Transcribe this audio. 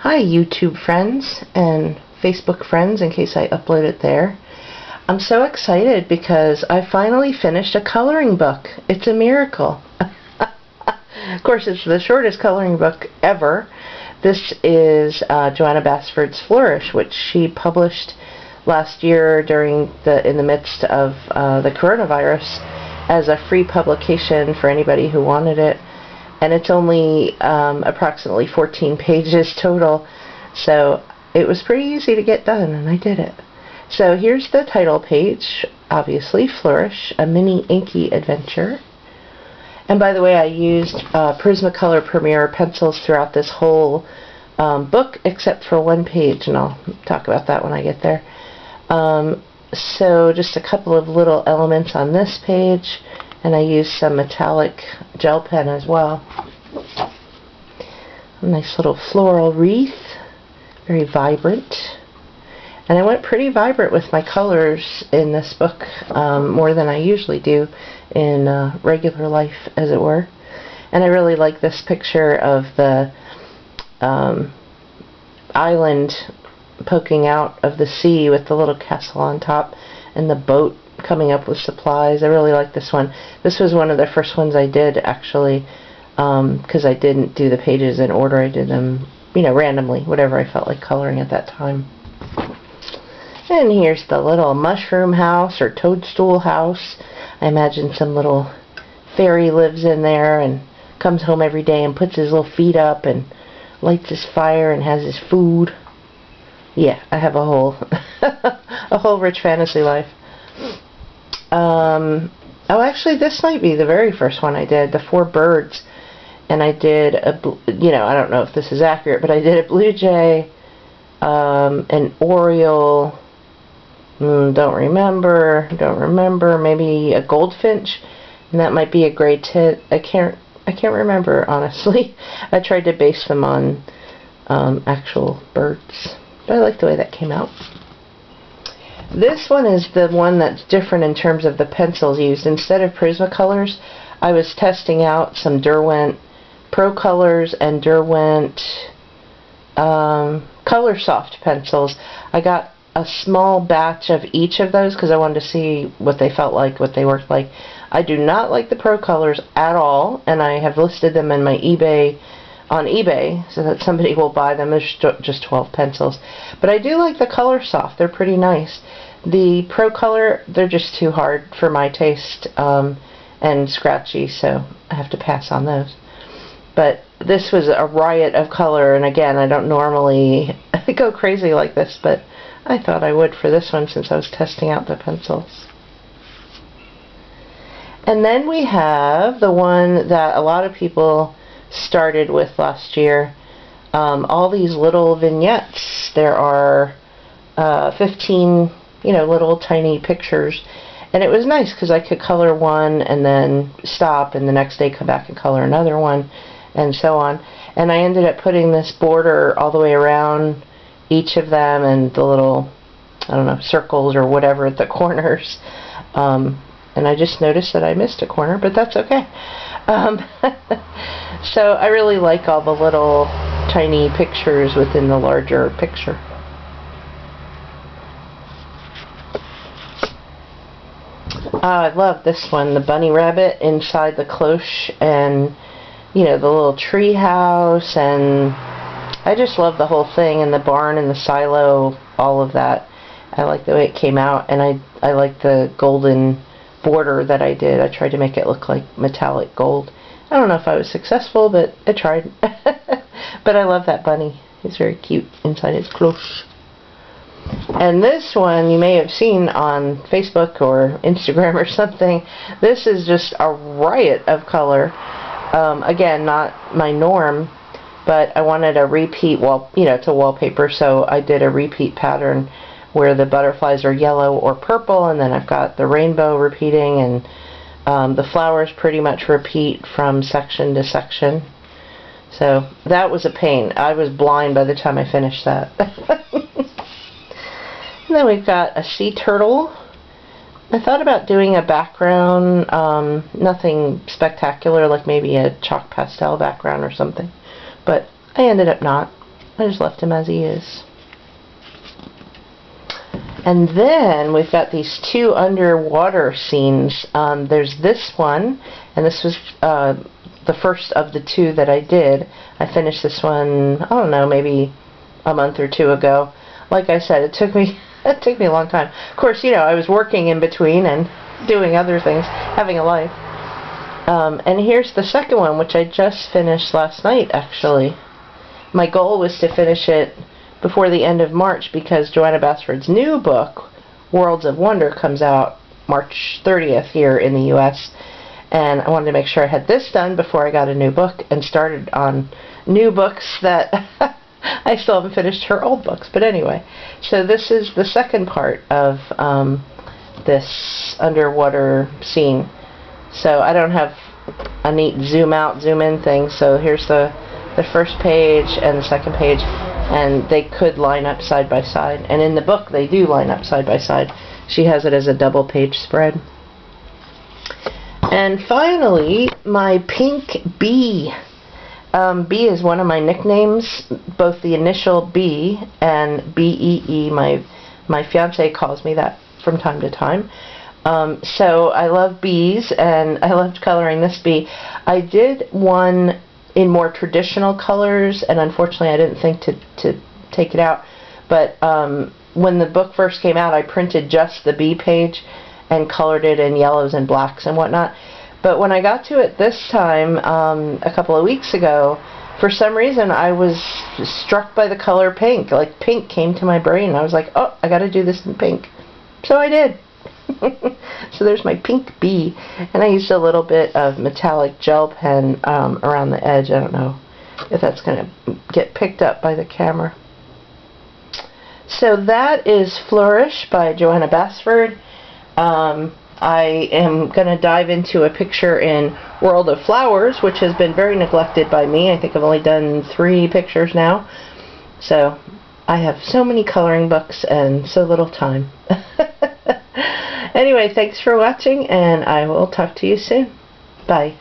Hi YouTube friends and Facebook friends, in case I upload it there. I'm so excited because I finally finished a coloring book. It's a miracle. Of course, it's the shortest coloring book ever. This is Johanna Basford's Flourish, which she published last year in the midst of the coronavirus as a free publication for anybody who wanted it. And it's only approximately 14 pages total, so it was pretty easy to get done, and I did it. So here's the title page, obviously, Flourish, a mini inky adventure. And by the way, I used Prismacolor Premier pencils throughout this whole book, except for one page, and I'll talk about that when I get there. So just a couple of little elements on this page, and I used some metallic gel pen as well. A nice little floral wreath, very vibrant. And I went pretty vibrant with my colors in this book, more than I usually do in regular life, as it were. And I really like this picture of the island poking out of the sea with the little castle on top and the boat coming up with supplies. I really like this one. This was one of the first ones I did, actually, because I didn't do the pages in order. I did them, randomly, whatever I felt like coloring at that time. And here's the little mushroom house or toadstool house. I imagine some little fairy lives in there and comes home every day and puts his little feet up and lights his fire and has his food. Yeah, I have a whole a whole rich fantasy life. Actually, this might be the very first one I did, the 4 birds. And I did I don't know if this is accurate, but I did a blue jay, an oriole, don't remember, maybe a goldfinch, and that might be a gray tit. I can't remember, honestly. I tried to base them on actual birds, but I like the way that came out. This one is the one that's different in terms of the pencils used. Instead of Prismacolors, I was testing out some Derwent Pro Colors and Derwent Color Soft pencils. I got a small batch of each of those because I wanted to see what they felt like, what they worked like. I do not like the Pro Colors at all, and I have listed them in my on eBay so that somebody will buy them. There's just 12 pencils. But I do like the Color Soft. They're pretty nice. The Pro Color, they're just too hard for my taste and scratchy, so I have to pass on those. But this was a riot of color, and again, I don't normally go crazy like this, but I thought I would for this one since I was testing out the pencils. And then we have the one that a lot of people started with last year, all these little vignettes. There are 15 little tiny pictures, and it was nice because I could color one and then stop, and the next day come back and color another one, and so on. And I ended up putting this border all the way around each of them, and the little, circles or whatever at the corners. And I just noticed that I missed a corner, but that's okay. So I really like all the little tiny pictures within the larger picture. I love this one, the bunny rabbit inside the cloche, and the little tree house, and I just love the whole thing, and the barn and the silo, all of that. I like the way it came out, and I like the golden border that I did. I tried to make it look like metallic gold. I don't know if I was successful, but I tried. But I love that bunny. He's very cute inside his cloche. And this one you may have seen on Facebook or Instagram or something. This is just a riot of color. Again, not my norm, but I wanted a repeat to wallpaper, so I did a repeat pattern where the butterflies are yellow or purple, and then I've got the rainbow repeating, and the flowers pretty much repeat from section to section. So that was a pain. I was blind by the time I finished that. And then we've got a sea turtle. I thought about doing a background, nothing spectacular, like maybe a chalk pastel background or something, but I ended up not. I just left him as he is. And then we've got these two underwater scenes. There's this one, and this was the first of the two that I did. I finished this one, I don't know, maybe a month or two ago. Like I said, it took me a long time. Of course, you know, I was working in between and doing other things, having a life. And here's the second one, which I just finished last night, actually. My goal was to finish it before the end of March because Johanna Basford's new book, Worlds of Wonder, comes out March 30th here in the U.S. And I wanted to make sure I had this done before I got a new book and started on new books that I still haven't finished her old books. But anyway, so this is the second part of this underwater scene. So I don't have a neat zoom out, zoom in thing. So here's the first page and the second page, and they could line up side by side. And in the book, they do line up side by side. She has it as a double page spread. And finally, my pink bee. B is one of my nicknames, both the initial B and B-E-E. My fiance calls me that from time to time. So I love bees, and I loved coloring this bee. I did one in more traditional colors, and unfortunately I didn't think to take it out. But when the book first came out, I printed just the bee page and colored it in yellows and blacks and whatnot. But when I got to it this time, a couple of weeks ago, for some reason I was struck by the color pink. Like, pink came to my brain. I was like, oh, I gotta do this in pink. So I did. So there's my pink bee, and I used a little bit of metallic gel pen around the edge. I don't know if that's going to get picked up by the camera. So that is Flourish by Johanna Basford. I am going to dive into a picture in World of Flowers, which has been very neglected by me. I think I've only done 3 pictures now. So I have so many coloring books and so little time. Anyway, thanks for watching, and I will talk to you soon. Bye.